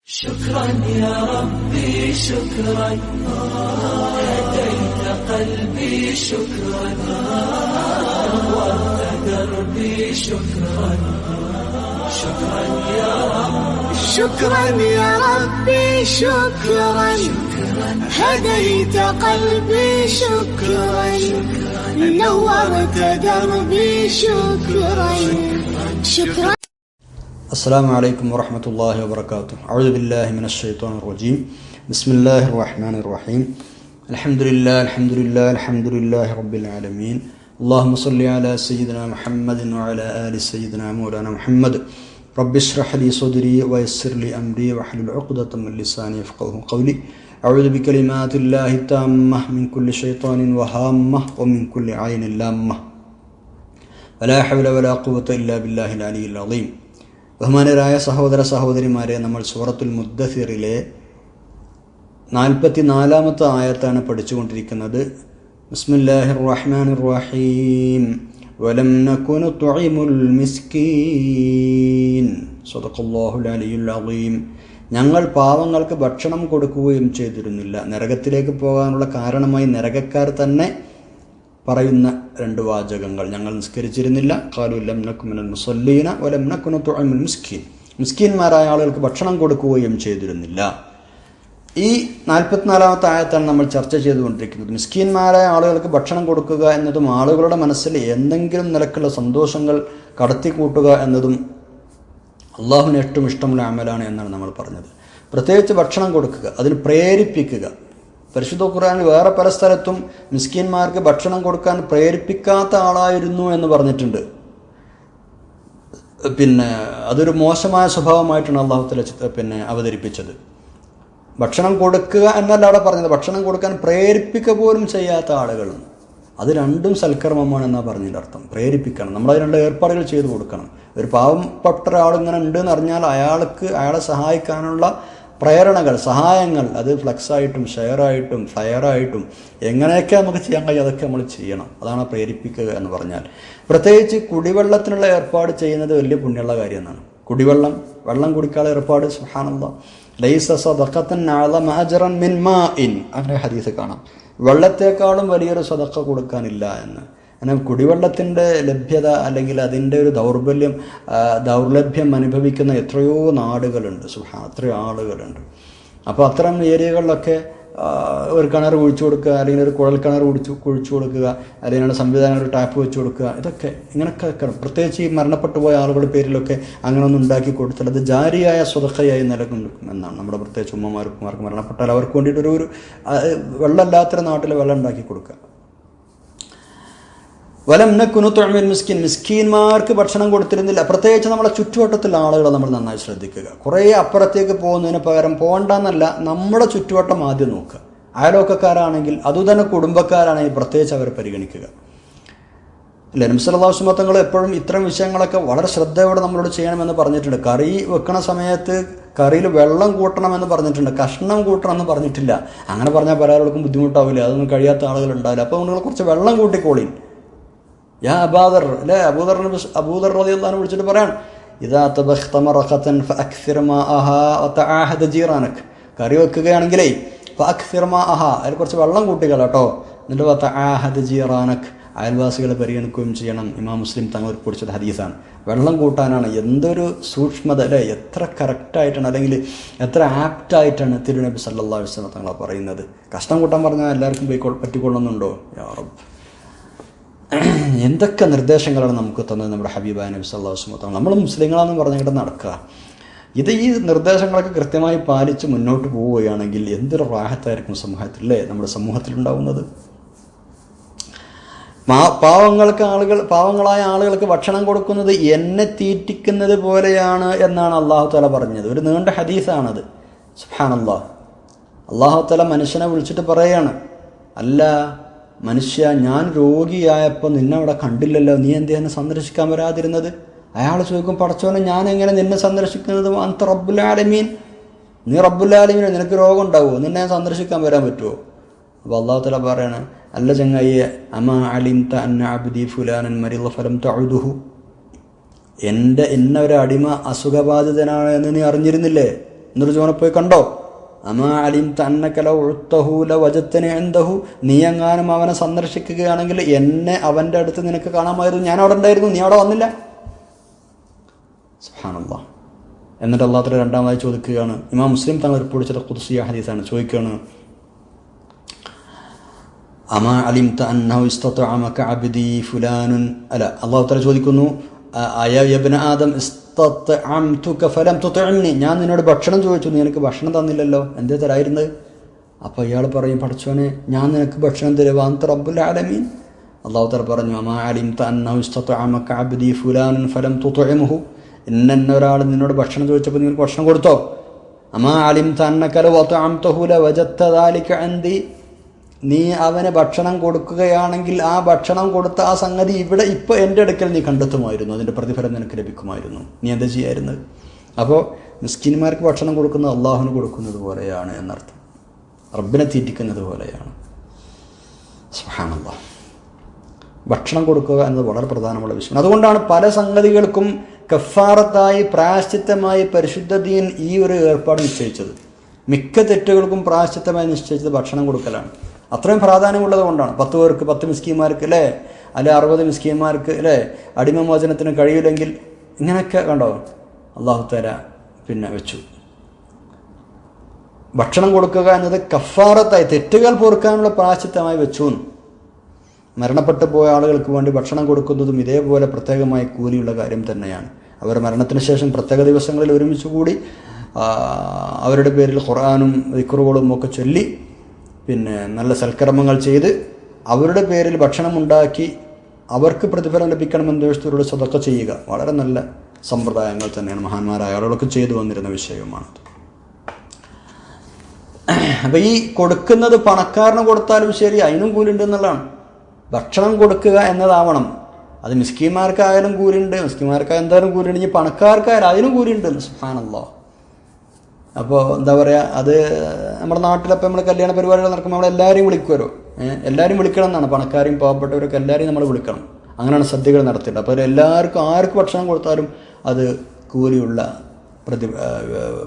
شكرا يا ربي شكرا هديت قلبي شكرا نورت دربي شكرا شكرا يا ربي شكرا يا ربي شكرا هديت قلبي شكرا نورت دربي شكرا شكرا. السلام عليكم ورحمة الله وبركاته. أعوذ بالله من الشيطان الرجيم. بسم الله الرحمن الرحيم. الحمد لله رب العالمين. اللهم صل على سيدنا محمد وعلى آل سيدنا مولانا محمد. رب اشرح لي صدري ويسر لي أمري واحلل عقدة من لساني يفقهوا قولي. أعوذ بكلمات الله التامة من كل شيطان وهامة ومن كل عين لامة. ولا حول ولا قوة إلا بالله العلي العظيم. ബഹുമാനരായ സഹോദര സഹോദരിമാരെ, നമ്മൾ സൂറത്തുൽ മുദ്ദസിറിലെ 44-ാമത്തെ ആയത്താണ് പഠിച്ചുകൊണ്ടിരിക്കുന്നത്. ബിസ്മില്ലാഹിർ റഹ്മാനിർ റഹീം. വലം നകുനു തുഇമുൽ മിസ്കീൻ. സദഖല്ലാഹുൽ അലിയുൽ അളീം. ഞങ്ങൾ പാവങ്ങൾക്ക് ഭക്ഷണം കൊടുക്കുകയും ചെയ്തിരുന്നില്ല. നരകത്തിലേക്ക് പോകാനുള്ള കാരണമായി നരകക്കാർ തന്നെ പറയുന്ന രണ്ട് വാചകങ്ങൾ: ഞങ്ങൾ നിസ്കരിച്ചിരുന്നില്ല, ഖാലു ലം നകു മിനൽ മുസല്ലീന വലം നകു നുത്ഇമുൽ മിസ്കീൻ. മിസ്കീന്മാരായ ആളുകൾക്ക് ഭക്ഷണം കൊടുക്കുകയും ചെയ്തിരുന്നില്ല. ഈ 44-ാമത്തെ ആയത്താണ് നമ്മൾ ചർച്ച ചെയ്തുകൊണ്ടിരിക്കുന്നത്. മിസ്കീന്മാരായ ആളുകൾക്ക് ഭക്ഷണം കൊടുക്കുക എന്നതും ആളുകളുടെ മനസ്സിൽ എന്തെങ്കിലും നിലക്കുള്ള സന്തോഷങ്ങൾ കടത്തിക്കൂട്ടുക എന്നതും അള്ളാഹുവിന് ഏറ്റവും ഇഷ്ടമുള്ള അമലാണ് എന്നാണ് നമ്മൾ പറഞ്ഞത്. പ്രത്യേകിച്ച് ഭക്ഷണം കൊടുക്കുക, അതിന് പ്രേരിപ്പിക്കുക. പരിശുദ്ധ ഖുർആനിൽ വേറെ പല സ്ഥലത്തും മിസ്കീന്മാർക്ക് ഭക്ഷണം കൊടുക്കാൻ പ്രേരിപ്പിക്കാത്ത ആളായിരുന്നു എന്ന് പറഞ്ഞിട്ടുണ്ട്. അതൊരു മോശമായ സ്വഭാവമായിട്ടാണ് അള്ളാഹു തആല അവതരിപ്പിച്ചത്. ഭക്ഷണം കൊടുക്കുക എന്നല്ല അവിടെ പറഞ്ഞത്, ഭക്ഷണം കൊടുക്കാൻ പ്രേരിപ്പിക്കുക പോലും ചെയ്യാത്ത ആളുകൾ. അത് രണ്ടും സൽക്കർമ്മമാണ് എന്നാണ് പറഞ്ഞതിൻ്റെ അർത്ഥം. പ്രേരിപ്പിക്കണം, നമ്മളത് രണ്ട് ഏർപ്പാടുകൾ ചെയ്തു കൊടുക്കണം. ഒരു പാവപ്പെട്ട ഒരാളിങ്ങനെ ഉണ്ടെന്ന് അറിഞ്ഞാൽ അയാളെ സഹായിക്കാനുള്ള പ്രേരണകൾ, സഹായങ്ങൾ, അത് ഫ്ലക്സായിട്ടും ഷെയറായിട്ടും ഫ്ലയറായിട്ടും എങ്ങനെയൊക്കെ നമുക്ക് ചെയ്യാൻ കഴിയും അതൊക്കെ നമ്മൾ ചെയ്യണം. അതാണ് പ്രേരിപ്പിക്കുക എന്ന് പറഞ്ഞാൽ. പ്രത്യേകിച്ച് കുടിവെള്ളത്തിനുള്ള ഏർപ്പാട് ചെയ്യുന്നത് വലിയ പുണ്യമുള്ള കാര്യം എന്നാണ്. വെള്ളം കുടിക്കാനുള്ള ഏർപ്പാട് സുബ്ഹാനല്ലാഹ്. ലൈസ സദഖത്തൻ അഅ്ളമ അജ്റൻ മിൻ മാഇൻ. അങ്ങനെ ഹദീസ് കാണാം. വെള്ളത്തെക്കാളും വലിയൊരു സദഖ കൊടുക്കാനില്ല എന്ന്. അങ്ങനെ കുടിവെള്ളത്തിൻ്റെ ലഭ്യത അല്ലെങ്കിൽ അതിൻ്റെ ഒരു ദൗർലഭ്യം അനുഭവിക്കുന്ന എത്രയോ നാടുകളുണ്ട്, എത്രയോ ആളുകളുണ്ട്. അപ്പോൾ അത്തരം ഏരിയകളിലൊക്കെ ഒരു കിണർ കുഴിച്ചു കൊടുക്കുക, അല്ലെങ്കിൽ ഒരു കുഴൽ കിണർ കുഴിച്ചു കൊടുക്കുക, അല്ലെങ്കിൽ സംവിധാനം ഒരു ടാപ്പ് വെച്ച് കൊടുക്കുക, ഇതൊക്കെ ഇങ്ങനെയൊക്കെ. പ്രത്യേകിച്ച് ഈ മരണപ്പെട്ടു പോയ ആളുകളുടെ പേരിലൊക്കെ അങ്ങനെ ഒന്നും ഉണ്ടാക്കി കൊടുത്താൽ അത് ജാരിയായ സ്വതക്കയായി നിലനിൽക്കും എന്നാണ്. നമ്മുടെ പ്രത്യേകിച്ച് ഉമ്മമാർക്ക് മരണപ്പെട്ടാൽ അവർക്ക് വേണ്ടിയിട്ടൊരു വെള്ളമില്ലാത്തൊരു നാട്ടിൽ വെള്ളം ഉണ്ടാക്കി കൊടുക്കുക. വലം നകു നുത്ഇമുൽ മിസ്കീൻ. മിസ്കീന്മാർക്ക് ഭക്ഷണം കൊടുത്തിരുന്നില്ല. പ്രത്യേകിച്ച് നമ്മളെ ചുറ്റുവട്ടത്തിലുള്ള ആളുകളെ നമ്മൾ നന്നായി ശ്രദ്ധിക്കുക. കുറേ അപ്പുറത്തേക്ക് പോകുന്നതിന് പകരം പോകണ്ടെന്നല്ല, നമ്മുടെ ചുറ്റുവട്ടം ആദ്യം നോക്കുക. അയൽവക്കക്കാരാണെങ്കിൽ, അതുതന്നെ കുടുംബക്കാരാണെങ്കിൽ പ്രത്യേകിച്ച് അവരെ പരിഗണിക്കുക. അല്ലേ, നബി സല്ലല്ലാഹു അലൈഹി വസല്ലം തങ്ങൾ എപ്പോഴും ഇത്തരം വിഷയങ്ങളൊക്കെ വളരെ ശ്രദ്ധയോടെ നമ്മളോട് ചെയ്യണമെന്ന് പറഞ്ഞിട്ടുണ്ട്. കറി വെക്കണ സമയത്ത് കറിയിൽ വെള്ളം കൂട്ടണമെന്ന് പറഞ്ഞിട്ടുണ്ട്, കഷ്ണം കൂട്ടണമെന്ന് പറഞ്ഞിട്ടില്ല. അങ്ങനെ പറഞ്ഞാൽ പല ആളുകൾക്കും ബുദ്ധിമുട്ടാവില്ല, അതൊന്നും കഴിയാത്ത ആളുകളുണ്ടാവില്ല. അപ്പോൾ നിങ്ങൾ കുറച്ച് വെള്ളം കൂട്ടിക്കോളീൻ. യാ അബൂദർ, അല്ലേ, അബൂദർ റളിയല്ലാഹു അൻഹു വിളിച്ചിട്ട് പറയാണ്, ഇദാ തബഖ്ത മറഖതൻ ഫഅക്സിർ മാഅഹാ വതആഹദ ജീറാനക്. കറി വെക്കുകയാണെങ്കിലേ ഫഅക്സിർ മാഅഹാ, അതിൽ കുറച്ച് വെള്ളം കൂട്ടിക്കള കേട്ടോ. എന്നിട്ട് വതആഹദ ജീറാനക്, അയൽവാസികളെ പരിഗണിക്കുകയും ചെയ്യണം. ഇമാം മുസ്ലിം തങ്ങൾ കുറിച്ചത് ഹദീസാണ്. വെള്ളം കൂട്ടാനാണ്. എന്തൊരു സൂക്ഷ്മത, അല്ലേ, എത്ര കറക്റ്റായിട്ടാണ് അല്ലെങ്കിൽ എത്ര ആപ്റ്റായിട്ടാണ് തിരുനബി സല്ലല്ലാഹു അലൈഹി വസല്ലം തങ്ങൾ പറയുന്നത്. കഷ്ണം കൂട്ടാൻ പറഞ്ഞാൽ എല്ലാവർക്കും പറ്റിക്കൊള്ളുന്നുണ്ടോ? യാ റബ്ബ്, എന്തൊക്കെ നിർദ്ദേശങ്ങളാണ് നമുക്ക് തന്നത് നമ്മുടെ ഹബീബായ നബി സല്ലല്ലാഹു അലൈഹി വസല്ലം. നമ്മൾ മുസ്ലിങ്ങളാണെന്ന് പറഞ്ഞിട്ട് നടക്കുക. ഈ നിർദ്ദേശങ്ങളൊക്കെ കൃത്യമായി പാലിച്ച് മുന്നോട്ട് പോവുകയാണെങ്കിൽ എന്തൊരു റാഹത്തായിരിക്കും സമൂഹത്തിൽ, അല്ലേ, നമ്മുടെ സമൂഹത്തിലുണ്ടാവുന്നത്. പാവങ്ങളായ ആളുകൾക്ക് ഭക്ഷണം കൊടുക്കുന്നത് എന്നെ തീറ്റിക്കുന്നത് പോലെയാണ് എന്നാണ് അള്ളാഹു തആല പറഞ്ഞത്. ഒരു നീണ്ട ഹദീസാണത്. സുബ്ഹാനല്ലാഹ്. അള്ളാഹു തആല മനുഷ്യനെ വിളിച്ചിട്ട് പറയുകയാണ്, അല്ല മനുഷ്യ, ഞാൻ രോഗിയായപ്പോൾ നിന്നെ അവിടെ കണ്ടില്ലല്ലോ, നീ എന്തേ എന്നെ സന്ദർശിക്കാൻ വരാതിരുന്നത്? അയാൾ ചോദിക്കും, പടച്ചോനെ, ഞാൻ എങ്ങനെ നിന്നെ സന്ദർശിക്കുന്നത്? അന്ത റബ്ബുൽ ആലമീൻ, നീ റബ്ബുൽ ആലമീൻ, നിനക്ക് രോഗം ഉണ്ടാവുമോ? നിന്നെ സന്ദർശിക്കാൻ വരാൻ പറ്റുമോ? അപ്പോൾ അള്ളാഹു തആല പറയാണ്, അല്ല ചങ്ങായിയെ, അമാ അലിംത അന്ന അബ്ദി ഫുലാനൻ മരിള ഫലം തഉദുഹു, എൻ്റെ ഇന്ന ഒരു അടിമ അസുഖബാധിതനാണ് എന്ന് നീ അറിഞ്ഞിരുന്നില്ലേ? എന്നിട്ട് ജോനെ പോയി കണ്ടോ? അമാ അലിംത അന്നക ലൗ ഉത്തഹു ലവജതനി ഇൻദഹു, നീ എങ്ങാനും അവനെ സന്ദർശിക്കുകയാണെങ്കിൽ എന്നെ അവൻ്റെ അടുത്ത് നിനക്ക് കാണാമായിരുന്നു, ഞാൻ അവിടെ ഉണ്ടായിരുന്നു, നീ അവിടെ വന്നില്ല. സുബ്ഹാനല്ലാഹ്. എന്നിട്ട് അല്ലാഹു തആല രണ്ടാമതായി ചോദിക്കുകയാണ്, ഇമാം മുസ്ലിം തങ്ങൾ റിപ്പോർട്ട് ചെയ്ത ഖുദ്സിയ ഹദീസാണ്, ചോദിക്കുകയാണ് അമാ അലിംത അന്നഹു ഇസ്തതഅമക അബ്ദി ഫുലാനുൻ, അല്ല അല്ലാഹു തആല ചോദിക്കുന്നു അയ ഇബ്ന ആദം ഇസ്തതഅംതുക ഫലം തുതഇംനി, ഞാൻ നിന്നോട് ഭക്ഷണം ചോദിച്ചു, നീ എനിക്ക് ഭക്ഷണം തന്നില്ലല്ലോ, എന്തേ തരായിരുന്നത്? അപ്പോൾ ഇയാൾ പറയും, പഠിച്ചോനെ ഞാൻ നിനക്ക് ഭക്ഷണം തരുവാ, അൻത റബ്ബുൽ ആലമീൻ. അല്ലാഹു തആല പറഞ്ഞു അമാ അലിംത അന്നഹു ഇസ്തതഅമക അബ്ദി ഫുലാനുൻ ഫലം തുതഇംഹു, ഒരാൾ നിന്നോട് ഭക്ഷണം ചോദിച്ചപ്പോൾ നിങ്ങൾക്ക് ഭക്ഷണം കൊടുത്തോ? അമാ അലിംത അന്നക ലൗ അത്അംതഹു ലവജദത ദാലിക അൻദി, നീ അവന് ഭക്ഷണം കൊടുക്കുകയാണെങ്കിൽ ആ ഭക്ഷണം കൊടുത്ത ആ സംഗതി ഇവിടെ ഇപ്പോൾ എൻ്റെ അടുക്കൽ നീ കണ്ടെത്തുമായിരുന്നു, അതിൻ്റെ പ്രതിഫലം നിനക്ക് ലഭിക്കുമായിരുന്നു, നീ എന്താ ചെയ്യായിരുന്നത്? അപ്പോൾ മിസ്കിന്മാർക്ക് ഭക്ഷണം കൊടുക്കുന്നത് അള്ളാഹുവിന് കൊടുക്കുന്നത് പോലെയാണ് എന്നർത്ഥം, റബ്ബിനെ തീറ്റിക്കുന്നത് പോലെയാണ്. സുബ്ഹാനല്ലാഹ്. ഭക്ഷണം കൊടുക്കുക എന്നത് വളരെ പ്രധാനമുള്ള വിഷയമാണ്. അതുകൊണ്ടാണ് പല സംഗതികൾക്കും കഫാറത്തായി പ്രായശ്ചിത്തമായി പരിശുദ്ധ ദീൻ ഈ ഒരു ഏർപ്പാട് നിശ്ചയിച്ചത്. മിക്ക തെറ്റുകൾക്കും പ്രായശ്ചിത്തമായി നിശ്ചയിച്ചത് ഭക്ഷണം കൊടുക്കലാണ്. അത്രയും പ്രാധാന്യമുള്ളത് കൊണ്ടാണ്. 10 പേർക്ക് 10 മിസ്കീന്മാർക്ക് അല്ലേ, അല്ലെ 60 മിസ്കീന്മാർക്ക് അല്ലേ അടിമമോചനത്തിന് കഴിയില്ലെങ്കിൽ ഇങ്ങനെയൊക്കെ കണ്ടോ അല്ലാഹു തആല പിന്നെ വെച്ചു. ഭക്ഷണം കൊടുക്കുക എന്നത് കഫാറത്തായി തെറ്റുകൾ പൊറുക്കാനുള്ള പ്രായശ്ചിത്തമായി വെച്ചു. മരണപ്പെട്ടു പോയ ആളുകൾക്ക് വേണ്ടി ഭക്ഷണം കൊടുക്കുന്നതും ഇതേപോലെ പ്രത്യേകമായി കൂലിയുള്ള കാര്യം തന്നെയാണ്. അവർ മരണത്തിന് ശേഷം പ്രത്യേക ദിവസങ്ങളിൽ ഒരുമിച്ച് കൂടി അവരുടെ പേരിൽ ഖുർആനും ദിക്റുകളും ഒക്കെ ചൊല്ലി പിന്നെ നല്ല സൽക്കർമ്മങ്ങൾ ചെയ്ത് അവരുടെ പേരിൽ ഭക്ഷണം ഉണ്ടാക്കി അവർക്ക് പ്രതിഫലം ലഭിക്കണമെന്ന് ഉദ്ദേശത്തോടെ സദഖ ചെയ്യുക വളരെ നല്ല സമ്പ്രദായങ്ങൾ തന്നെയാണ് മഹാന്മാരായ ആളുകളൊക്കെ ചെയ്തു വന്നിരുന്ന വിഷയവുമാണ്. അപ്പം ഈ കൊടുക്കുന്നത് പണക്കാരന് കൊടുത്താലും ശരി അതിനും കൂലുണ്ട് എന്നുള്ളതാണ്. ഭക്ഷണം കൊടുക്കുക എന്നതാവണം. അത് മിസ്കീന്മാർക്കായാലും കൂലിയുണ്ട്, മിസ്കീന്മാർക്കായാലും എന്തായാലും കൂലിയുണ്ട്, ഇനി പണക്കാർക്കായാലും അതിനും കൂലിയുണ്ട്. സുബ്ഹാനല്ലാഹ്. അപ്പോൾ എന്താ പറയുക, അത് നമ്മുടെ നാട്ടിലപ്പോൾ നമ്മൾ കല്യാണ പരിപാടികൾ നടക്കുമ്പോൾ നമ്മളെല്ലാവരെയും വിളിക്കുമല്ലോ, എല്ലാവരും വിളിക്കണം എന്നാണ്. പണക്കാരെയും പാവപ്പെട്ടവരൊക്കെ എല്ലാവരെയും നമ്മൾ വിളിക്കണം. അങ്ങനെയാണ് സദ്യകൾ നടത്തിയിട്ട്. അപ്പോൾ എല്ലാവർക്കും ആർക്ക് ഭക്ഷണം കൊടുത്താലും അത് കൂലിയുള്ള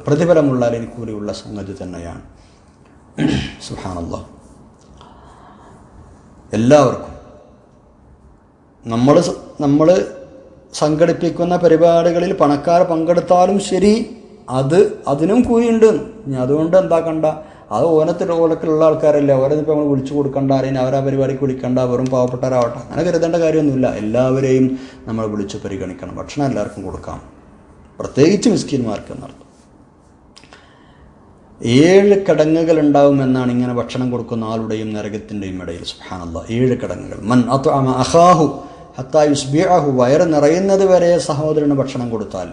പ്രതിഫലമുള്ള അല്ലെങ്കിൽ കൂലിയുള്ള സംഗതി തന്നെയാണ്. സുബ്ഹാനല്ലാഹ്. എല്ലാവർക്കും നമ്മൾ സംഘടിപ്പിക്കുന്ന പരിപാടികളിൽ പണക്കാർ പങ്കെടുത്താലും ശരി അതിനും കൂലിയുണ്ട്. ഇനി അതുകൊണ്ട് എന്താക്കണ്ട, അത് ഓലത്തിലുള്ള ആൾക്കാരല്ലേ, ഓരോന്നിപ്പോൾ നമ്മൾ വിളിച്ചു കൊടുക്കണ്ട, അല്ലെങ്കിൽ അവരാ പരിപാടിക്ക് വിളിക്കണ്ട, വെറും പാവപ്പെട്ടവരാവട്ടെ, അങ്ങനെ കരുതേണ്ട കാര്യമൊന്നുമില്ല. എല്ലാവരെയും നമ്മൾ വിളിച്ച് പരിഗണിക്കണം. ഭക്ഷണം എല്ലാവർക്കും കൊടുക്കാം, പ്രത്യേകിച്ച് മിസ്കീന്മാർക്ക് എന്നർത്ഥം. 7 കടങ്ങുകൾ ഉണ്ടാവുമെന്നാണ് ഇങ്ങനെ ഭക്ഷണം കൊടുക്കുന്ന ആളുടെയും നരകത്തിൻ്റെയും ഇടയിൽ. സുബ്ഹാനല്ലാഹ്. 7 കടങ്ങുകൾ. മൻ അത്അമ അഖാഹു ഹത്താ യുസ്ബിഅഹു, വയറ് നിറയുന്നത് വരെ സഹോദരന് ഭക്ഷണം കൊടുത്താൽ,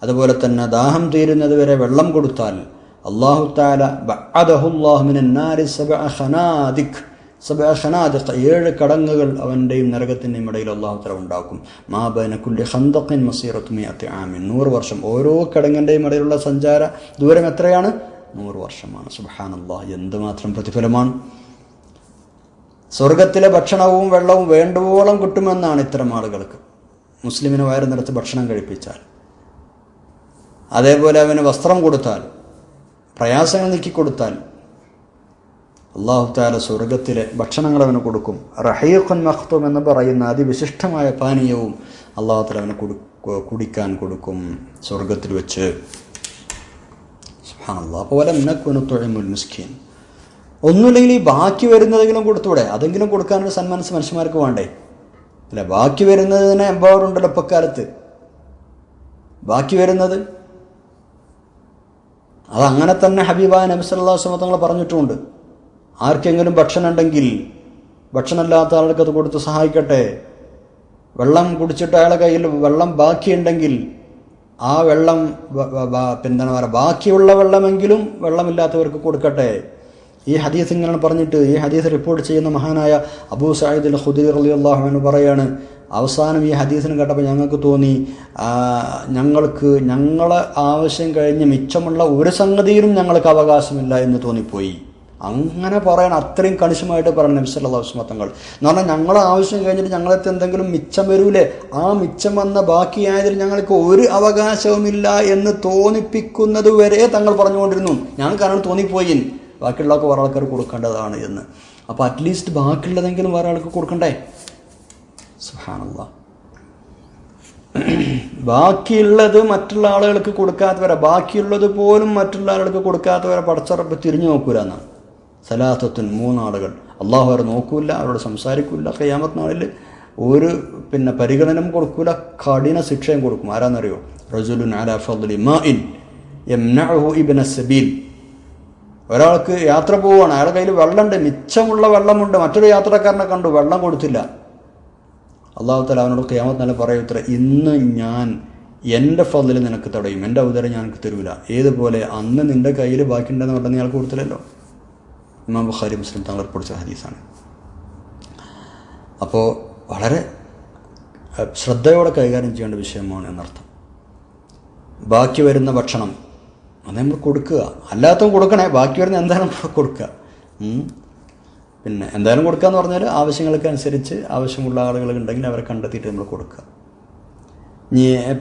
അതുപോലെ തന്നെ ദാഹം തീരുന്നത് വരെ വെള്ളം കൊടുത്താൽ, അല്ലാഹു തആല ബഅദഹുല്ലാഹു മിനൻ നാരി 7 ഖനാദിഖ് 7 കടങ്ങുകൾ അവൻ്റെയും നരകത്തിൻ്റെയും ഇടയിൽ അല്ലാഹു തആല ഉണ്ടാക്കും. മാ ബൈന കുല്ലി ഖന്ദഖിൻ മസീറത്തു 100 ആമിൻ, 100 വർഷം. ഓരോ കടങ്ങിൻ്റെയും ഇടയിലുള്ള സഞ്ചാര ദൂരം എത്രയാണ്? 100 വർഷമാണ്. സുബ്ഹാനല്ലാഹ്. എന്തുമാത്രം പ്രതിഫലമാണ്! സ്വർഗത്തിലെ ഭക്ഷണവും വെള്ളവും വേണ്ടുവോളം കിട്ടുമെന്നാണ് ഇത്തരം ആളുകൾക്ക്. മുസ്ലിമിന് വയറ് നിറച്ച് ഭക്ഷണം കഴിപ്പിച്ചാൽ, അതേപോലെ അവന് വസ്ത്രം കൊടുത്താൽ, പ്രയാസങ്ങൾ നീക്കിക്കൊടുത്താൽ അല്ലാഹു തആല സ്വർഗത്തിലെ ഭക്ഷണങ്ങൾ അവന് കൊടുക്കും. റഹീഖുൻ മഖ്തൂം എന്ന് പറയുന്ന അതിവിശിഷ്ടമായ പാനീയവും അല്ലാഹു തആല അവന് കുടിക്കാൻ കൊടുക്കും സ്വർഗത്തിൽ വെച്ച്. സുബ്ഹാനല്ലാഹ്. അപ്പോൾ വലം തുഇമുൽ മിസ്കീൻ, ഒന്നുമില്ലെങ്കിൽ ഈ ബാക്കി വരുന്നതെങ്കിലും കൊടുത്തൂടെ? അതെങ്കിലും കൊടുക്കാനൊരു സന്മനസ് മനുഷ്യന്മാർക്ക് വേണ്ടേ? അല്ല, ബാക്കി വരുന്നതിന് എംപവറുണ്ടല്ലോ ഇപ്പൊക്കാലത്ത്. ബാക്കി വരുന്നത് അതങ്ങനെ തന്നെ ഹബീബായ നബി സല്ലല്ലാഹു അലൈഹി വസല്ലം തങ്ങൾ പറഞ്ഞിട്ടുമുണ്ട്. ആർക്കെങ്കിലും ഭക്ഷണം ഉണ്ടെങ്കിൽ ഭക്ഷണമില്ലാത്ത ആൾക്ക് അത് കൊടുത്ത് സഹായിക്കട്ടെ. വെള്ളം കുടിച്ചിട്ട് അയാളുടെ കയ്യിൽ വെള്ളം ബാക്കിയുണ്ടെങ്കിൽ ആ വെള്ളം എന്താണ് പറയുക, ബാക്കിയുള്ള വെള്ളമെങ്കിലും വെള്ളമില്ലാത്തവർക്ക് കൊടുക്കട്ടെ. ഈ ഹദീസ് ഇങ്ങനെ പറഞ്ഞിട്ട് ഈ ഹദീസ് റിപ്പോർട്ട് ചെയ്യുന്ന മഹാനായ അബൂ സഈദ് അൽ ഖുദരി റളിയല്ലാഹു അൻഹു പറയാണ്, അവസാനം ഈ ഹദീസിന് കേട്ടപ്പോൾ ഞങ്ങൾക്ക് തോന്നി, ഞങ്ങളെ ആവശ്യം കഴിഞ്ഞ് മിച്ചമുള്ള ഒരു സംഗതിയിലും ഞങ്ങൾക്ക് അവകാശമില്ല എന്ന് തോന്നിപ്പോയി. അങ്ങനെ പറയണം, അത്രയും കണിശമായിട്ട് പറയണം നബി സല്ലല്ലാഹു അലൈഹി വസല്ലം തങ്ങൾ. എന്ന് പറഞ്ഞാൽ ഞങ്ങളെ ആവശ്യം കഴിഞ്ഞിട്ട് ഞങ്ങളടുത്ത് എന്തെങ്കിലും മിച്ചം വരൂലേ, ആ മിച്ചം വന്ന ബാക്കിയായതിൽ ഞങ്ങൾക്ക് ഒരു അവകാശവുമില്ല എന്ന് തോന്നിപ്പിക്കുന്നത് വരെ തങ്ങൾ പറഞ്ഞുകൊണ്ടിരുന്നു. ഞങ്ങൾക്ക് അങ്ങനെ തോന്നിപ്പോയി ബാക്കിയുള്ളതൊക്കെ വേറെ ആൾക്കാർ കൊടുക്കേണ്ടതാണ് എന്ന്. അപ്പോൾ അറ്റ്ലീസ്റ്റ് ബാക്കിയുള്ളതെങ്കിലും വേറെ ആൾക്ക് കൊടുക്കണ്ടേ? സുബ്ഹാനല്ലാഹ്. ബാക്കിയുള്ളത് മറ്റുള്ള ആളുകൾക്ക് കൊടുക്കാത്തവരെ, ബാക്കിയുള്ളത് പോലും മറ്റുള്ള ആളുകൾക്ക് കൊടുക്കാത്തവരെ പടച്ചറപ്പ് തിരിഞ്ഞു നോക്കൂല എന്നാണ്. സലാസത്തുൻ, 3 ആളുകൾ അള്ളാഹു അവരെ നോക്കൂല, അവരോട് സംസാരിക്കൂല, ഖിയാമത്ത് നാളിൽ ഒരു പരിഗണനയും കൊടുക്കൂല, കഠിന ശിക്ഷയും കൊടുക്കും. ആരാന്നറിയോ? റജുലുൻ അലാ ഫദ്ലി മാഇൻ യംനഉഹു ഇബ്ന സബീൽ. ഒരാൾക്ക് യാത്ര പോവുകയാണ്, അയാളുടെ കയ്യിൽ വെള്ളമുണ്ട്, മിച്ചമുള്ള വെള്ളമുണ്ട്, മറ്റൊരു യാത്രക്കാരനെ കണ്ടു, വെള്ളം കൊടുത്തില്ല. അള്ളാഹു തആല അവനോട് ഖിയാമത്ത് നാളിൽ പറയുത്ര, ഇന്ന് ഞാൻ എൻ്റെ ഫദ്ലിൽ നിനക്ക് തടയും, എൻ്റെ ഔദാര്യം ഞാൻ നിനക്ക് തരൂല. ഏതുപോലെ അന്ന് നിൻ്റെ കയ്യിൽ ബാക്കിയുണ്ടെന്ന് പറഞ്ഞാൽ നീ ആൾക്ക് കൊടുത്തില്ലല്ലോ. ഇമാം ബുഖാരി മുസ്ലിം തങ്ങൾ പഠിച്ച ഹദീസാണ്. അപ്പോൾ വളരെ ശ്രദ്ധയോടെ കൈകാര്യം ചെയ്യേണ്ട വിഷയമാണ് എന്നർത്ഥം. ബാക്കി വരുന്ന ഭക്ഷണം അത് നമ്മൾ കൊടുക്കുക, അല്ലാത്തതും കൊടുക്കണേ, ബാക്കി വരുന്ന എന്തായാലും കൊടുക്കുക. പിന്നെ എന്തായാലും കൊടുക്കുക എന്ന് പറഞ്ഞാൽ ആവശ്യങ്ങൾക്ക് അനുസരിച്ച് ആവശ്യമുള്ള ആളുകൾ ഉണ്ടെങ്കിൽ അവരെ കണ്ടെത്തിയിട്ട് നമ്മൾ കൊടുക്കുക.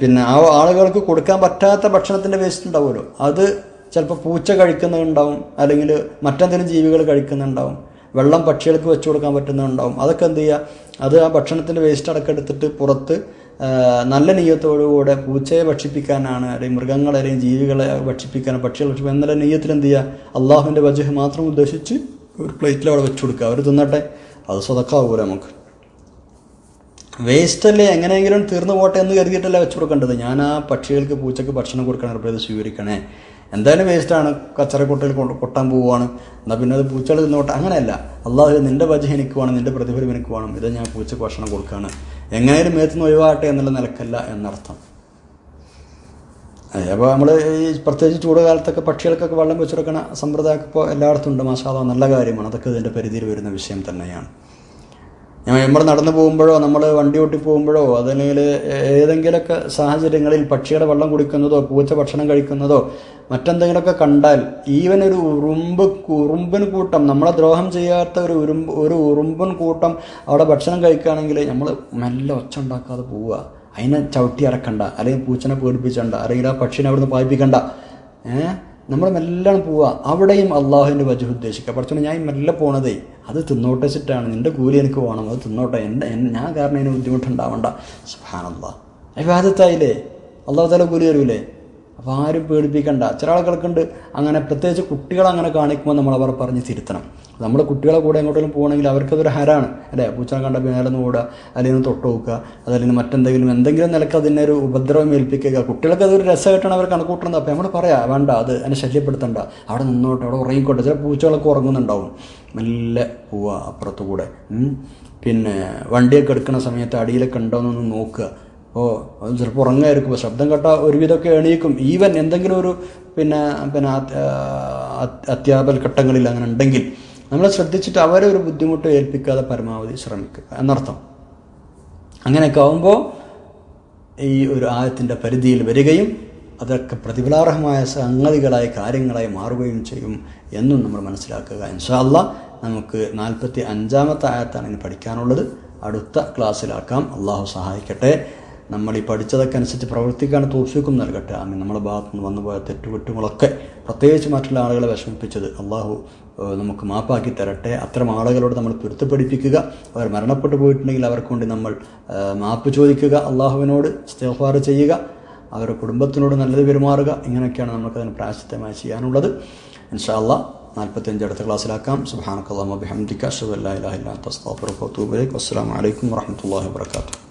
പിന്നെ ആ ആളുകൾക്ക് കൊടുക്കാൻ പറ്റാത്ത ഭക്ഷണത്തിൻ്റെ വേസ്റ്റ് ഉണ്ടാവുമല്ലോ, അത് ചിലപ്പോൾ പൂച്ച കഴിക്കുന്നുണ്ടാവും, അല്ലെങ്കിൽ മറ്റെന്തെങ്കിലും ജീവികൾ കഴിക്കുന്നുണ്ടാവും, വെള്ളം പക്ഷികൾക്ക് വെച്ച് കൊടുക്കാൻ പറ്റുന്നുണ്ടാവും. അതൊക്കെ എന്ത് ചെയ്യുക, അത് ആ ഭക്ഷണത്തിൻ്റെ വേസ്റ്റ് അടക്കം എടുത്തിട്ട് പുറത്ത് നല്ല നെയ്യത്തോടുകൂടെ പൂച്ചയെ ഭക്ഷിപ്പിക്കാനാണ്, അല്ലെങ്കിൽ മൃഗങ്ങളെ അല്ലെങ്കിൽ ജീവികളെ ഭക്ഷിപ്പിക്കാൻ, പക്ഷികളെ ഭക്ഷിപ്പിക്കാൻ എന്നുള്ള നെയ്യത്തിൽ എന്ത് ചെയ്യുക, അള്ളാഹുവിൻ്റെ വജ്ഹ് മാത്രം ഉദ്ദേശിച്ച് ഒരു പ്ലേറ്റിൽ അവിടെ വെച്ച് കൊടുക്കുക, അവർ തിന്നട്ടെ, അത് സ്വതക്കാവൂല. നമുക്ക് വേസ്റ്റല്ലേ എങ്ങനെയെങ്കിലും തീർന്നു പോട്ടെ എന്ന് കരുതിയിട്ടല്ല വെച്ച് കൊടുക്കേണ്ടത്. ഞാൻ ആ പക്ഷികൾക്ക് പൂച്ചക്ക് ഭക്ഷണം കൊടുക്കണം, അപ്പോൾ ഇത് സ്വീകരിക്കണേ, എന്തായാലും വേസ്റ്റാണ്, കച്ചറക്കൊട്ടയിൽ കൊട്ടാൻ പോവുകയാണ്, എന്നാൽ പിന്നെ അത് പൂച്ചകൾ തിന്നോട്ടെ. അങ്ങനെയല്ല, അള്ളാഹു നിൻ്റെ വജ്ഹ് എനിക്ക് വേണം, നിൻ്റെ പ്രതിഫലം എനിക്ക് വേണം, ഇത് ഞാൻ പൂച്ചക്ക് ഭക്ഷണം കൊടുക്കുകയാണ്, എങ്ങനെയും മേത്തുനിന്ന് ഒഴിവാകട്ടെ എന്നുള്ള നിലക്കല്ല എന്നർത്ഥം. അപ്പോൾ നമ്മൾ ഈ പ്രത്യേകിച്ച് ചൂട് കാലത്തൊക്കെ പക്ഷികൾക്കൊക്കെ വെള്ളം വെച്ച് കൊടുക്കണ സമ്പ്രദായമൊക്കെ ഇപ്പോൾ എല്ലായിടത്തും ഉണ്ട്. മാഷാ അല്ലാഹ്, നല്ല കാര്യമാണ്. അതൊക്കെ ഇതിൻ്റെ പരിധിയിൽ വരുന്ന വിഷയം തന്നെയാണ്. നമ്മൾ നടന്നു പോകുമ്പോഴോ നമ്മൾ വണ്ടി ഓട്ടി പോകുമ്പോഴോ അതല്ലെങ്കിൽ ഏതെങ്കിലുമൊക്കെ സാഹചര്യങ്ങളിൽ പക്ഷിയുടെ വെള്ളം കുടിക്കുന്നതോ പൂച്ച ഭക്ഷണം കഴിക്കുന്നതോ മറ്റെന്തെങ്കിലുമൊക്കെ കണ്ടാൽ, ഈവൻ ഒരു ഉറുമ്പൻ കൂട്ടം, നമ്മളെ ദ്രോഹം ചെയ്യാത്ത ഒരു ഉറുമ്പൻ കൂട്ടം അവിടെ ഭക്ഷണം കഴിക്കുകയാണെങ്കിൽ നമ്മൾ മെല്ലെ ഒച്ച ഉണ്ടാക്കാതെ പോവുക, അതിനെ ചവിട്ടി അടക്കണ്ട, അല്ലെങ്കിൽ പൂച്ചനെ പേടിപ്പിച്ചണ്ട, അല്ലെങ്കിൽ ആ പക്ഷിനെ അവിടുന്ന് പായിപ്പിക്കണ്ട. നമ്മൾ മെല്ലെ പോവുക. അവിടെയും അള്ളാഹുവിൻ്റെ വജ്ഹ് ഉദ്ദേശിക്കുക. പഠിച്ചോണ്ട് ഞാൻ മെല്ലെ പോണതേ അത് തിന്നോട്ടെ വെച്ചിട്ടാണ്, നിൻ്റെ കൂലി എനിക്ക് വേണം, അത് തിന്നോട്ടെ, ഞാൻ കാരണം അതിന് ബുദ്ധിമുട്ടുണ്ടാവണ്ട. സുബ്ഹാനല്ലാഹ്, ഇബാദത്തായില്ലേ, അള്ളാഹു തആല കൂലി തരൂലേ. അപ്പോൾ ആരും പേടിപ്പിക്കണ്ട. ചില ആളുകൾക്കുണ്ട് അങ്ങനെ, പ്രത്യേകിച്ച് കുട്ടികളെ അങ്ങനെ കാണിക്കുമ്പോൾ നമ്മൾ അവർ പറഞ്ഞ് തിരുത്തണം. നമ്മൾ കുട്ടികളെ കൂടെ എങ്ങോട്ടെങ്കിലും പോകണമെങ്കിൽ അവർക്കതൊരു ഹരാണ് അല്ലേ, പൂച്ചനെ കണ്ട മേലെന്ന് ഓടുക, അല്ലെങ്കിൽ തൊട്ട് നോക്കുക, അതല്ലെങ്കിൽ എന്തെങ്കിലും നിലക്ക് അതിനൊരു ഉപദ്രവം ഏൽപ്പിക്കുക. കുട്ടികൾക്ക് അതൊരു രസമായിട്ടാണ് അവർ കണക്കൂട്ടുന്നത്. അപ്പോൾ നമ്മൾ പറയാം, വേണ്ട, അത് അതിനെ ശല്യപ്പെടുത്തണ്ട, അവിടെ നിന്നോട്ടെ, അവിടെ ഉറങ്ങിക്കോട്ടെ. ചില പൂച്ചകളൊക്കെ ഉറങ്ങുന്നുണ്ടാവും, മെല്ലെ പോവുക അപ്പുറത്തു കൂടെ. പിന്നെ വണ്ടിയൊക്കെ എടുക്കുന്ന സമയത്ത് അടിയിലൊക്കെ ഉണ്ടോയെന്നൊന്ന് നോക്കുക. അപ്പോൾ അത് ചിലപ്പോൾ ഉറങ്ങായിരിക്കും, ശബ്ദം കേട്ട ഒരുവിധമൊക്കെ എണീക്കും. ഈവൻ എന്തെങ്കിലും ഒരു പിന്നെ അത്യാപൽ ഘട്ടങ്ങളിൽ അങ്ങനെ ഉണ്ടെങ്കിൽ നമ്മൾ ശ്രദ്ധിച്ചിട്ട് അവരെ ഒരു ബുദ്ധിമുട്ട് ഏൽപ്പിക്കാതെ പരമാവധി ശ്രമിക്കുക എന്നർത്ഥം. അങ്ങനെയൊക്കെ ആകുമ്പോൾ ഈ ഒരു ആയത്തിൻ്റെ പരിധിയിൽ വരികയും അതൊക്കെ പ്രതിഫലാർഹമായ സംഗതികളായ കാര്യങ്ങളായി മാറുകയും ചെയ്യും എന്നും നമ്മൾ മനസ്സിലാക്കുക. ഇൻഷാ അല്ലാഹ് നമുക്ക് 45-ാമത്തെ ആയത്താണ് ഇനി പഠിക്കാനുള്ളത്. അടുത്ത ക്ലാസ്സിലാക്കാം. അള്ളാഹു സഹായിക്കട്ടെ. നമ്മൾ ഈ പഠിച്ചതൊക്കെ അനുസരിച്ച് പ്രവർത്തിക്കാൻ തൗഫീഖും നൽകട്ടെ. ആമീൻ. നമ്മുടെ ഭാഗത്തു നിന്ന് വന്നുപോയ തെറ്റുകുറ്റങ്ങളൊക്കെ, പ്രത്യേകിച്ച് മറ്റുള്ള ആളുകളെ വിഷമിപ്പിച്ചത് അള്ളാഹു നമുക്ക് മാപ്പാക്കി തരട്ടെ. അത്തരം ആളുകളോട് നമ്മൾ പൊരുത്തപ്പെടിപ്പിക്കുക. അവർ മരണപ്പെട്ടു പോയിട്ടുണ്ടെങ്കിൽ അവർക്ക് വേണ്ടി നമ്മൾ മാപ്പ് ചോദിക്കുക, അള്ളാഹുവിനോട് ഇസ്തിഗ്ഫാർ ചെയ്യുക, അവരുടെ കുടുംബത്തിനോട് നല്ലത് പെരുമാറുക. ഇങ്ങനെയൊക്കെയാണ് നമുക്കതിന് പ്രായശ്ചിത്തമായി ചെയ്യാനുള്ളത്. ഇൻഷാ അല്ലാഹ് 45 അടുത്ത ക്ലാസ്സിലാക്കാം. സുബ്ഹാനക്കല്ലാഹുമ്മ വബിഹംദിക അശ്ഹദു അല്ലാ ഇലാഹ ഇല്ലാ അൻത അസ്തഗ്ഫിറുക വഅതൂബു ഇലൈക്. വസ്സലാമു അലൈക്കും വറഹ്മത്തുള്ളാഹി വബറകാതുഹു.